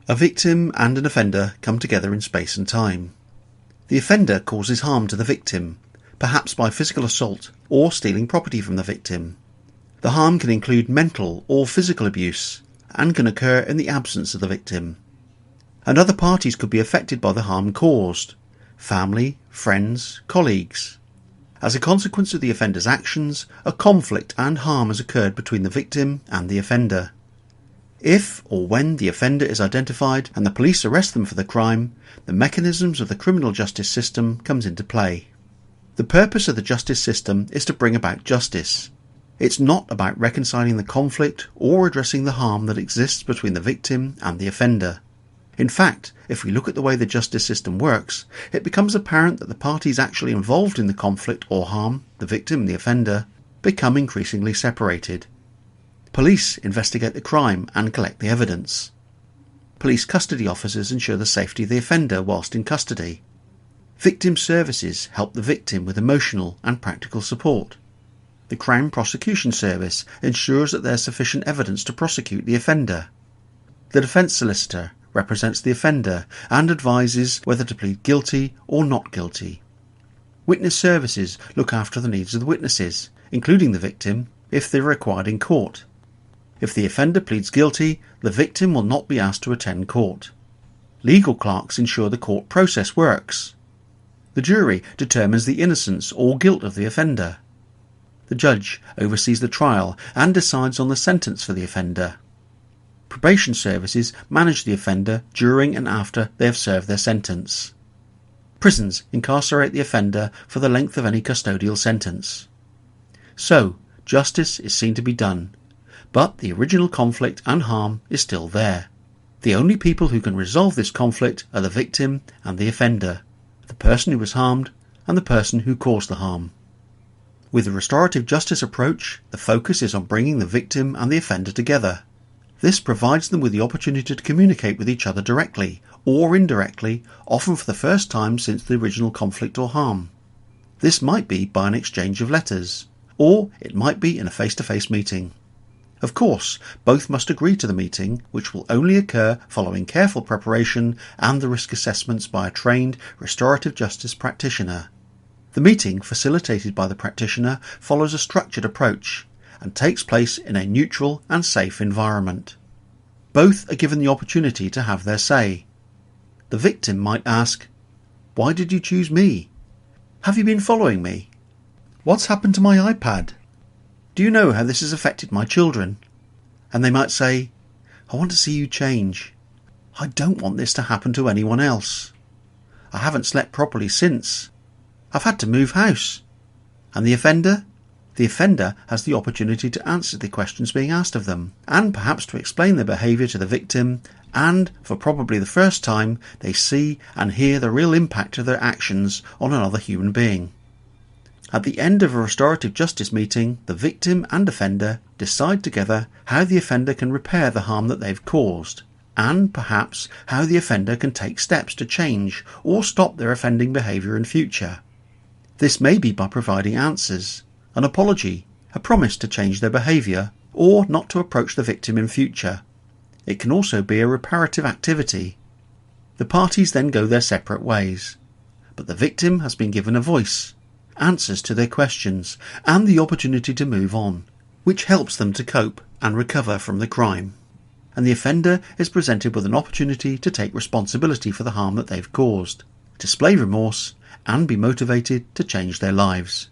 A victim and an offender come together in space and time. The offender causes harm to the victim, perhaps by physical assault or stealing property from the victim. The harm can include mental or physical abuse and can occur in the absence of the victim. And other parties could be affected by the harm caused: family, friends, colleagues. As a consequence of the offender's actions, a conflict and harm has occurred between the victim and the offender. If or when the offender is identified and the police arrest them for the crime, the mechanisms of the criminal justice system comes into play. The purpose of the justice system is to bring about justice. It's not about reconciling the conflict or addressing the harm that exists between the victim and the offender. In fact, if we look at the way the justice system works, it becomes apparent that the parties actually involved in the conflict or harm, the victim and the offender, become increasingly separated. Police investigate the crime and collect the evidence. Police custody officers ensure the safety of the offender whilst in custody. Victim services help the victim with emotional and practical support. The Crown Prosecution Service ensures that there is sufficient evidence to prosecute the offender. The defence solicitor represents the offender and advises whether to plead guilty or not guilty. Witness services look after the needs of the witnesses, including the victim, if they are required in court. If the offender pleads guilty, the victim will not be asked to attend court. Legal clerks ensure the court process works. The jury determines the innocence or guilt of the offender. The judge oversees the trial and decides on the sentence for the offender. Probation services manage the offender during and after they have served their sentence. Prisons incarcerate the offender for the length of any custodial sentence. So, justice is seen to be done, but the original conflict and harm is still there. The only people who can resolve this conflict are the victim and the offender, the person who was harmed and the person who caused the harm. With the restorative justice approach, the focus is on bringing the victim and the offender together. This provides them with the opportunity to communicate with each other directly or indirectly, often for the first time since the original conflict or harm. This might be by an exchange of letters, or it might be in a face-to-face meeting. Of course, both must agree to the meeting, which will only occur following careful preparation and the risk assessments by a trained restorative justice practitioner. The meeting, facilitated by the practitioner, follows a structured approach and takes place in a neutral and safe environment. Both are given the opportunity to have their say. The victim might ask, "Why did you choose me? Have you been following me? What's happened to my iPad? Do you know how this has affected my children?" And they might say, "I want to see you change. I don't want this to happen to anyone else. I haven't slept properly since. I've had to move house." And the offender? The offender has the opportunity to answer the questions being asked of them, and perhaps to explain their behaviour to the victim, and, for probably the first time, they see and hear the real impact of their actions on another human being. At the end of a restorative justice meeting, the victim and offender decide together how the offender can repair the harm that they've caused, and perhaps how the offender can take steps to change or stop their offending behaviour in future. This may be by providing answers, an apology, a promise to change their behaviour, or not to approach the victim in future. It can also be a reparative activity. The parties then go their separate ways, but the victim has been given a voice, answers to their questions, and the opportunity to move on, which helps them to cope and recover from the crime. And the offender is presented with an opportunity to take responsibility for the harm that they've caused, display remorse, and be motivated to change their lives.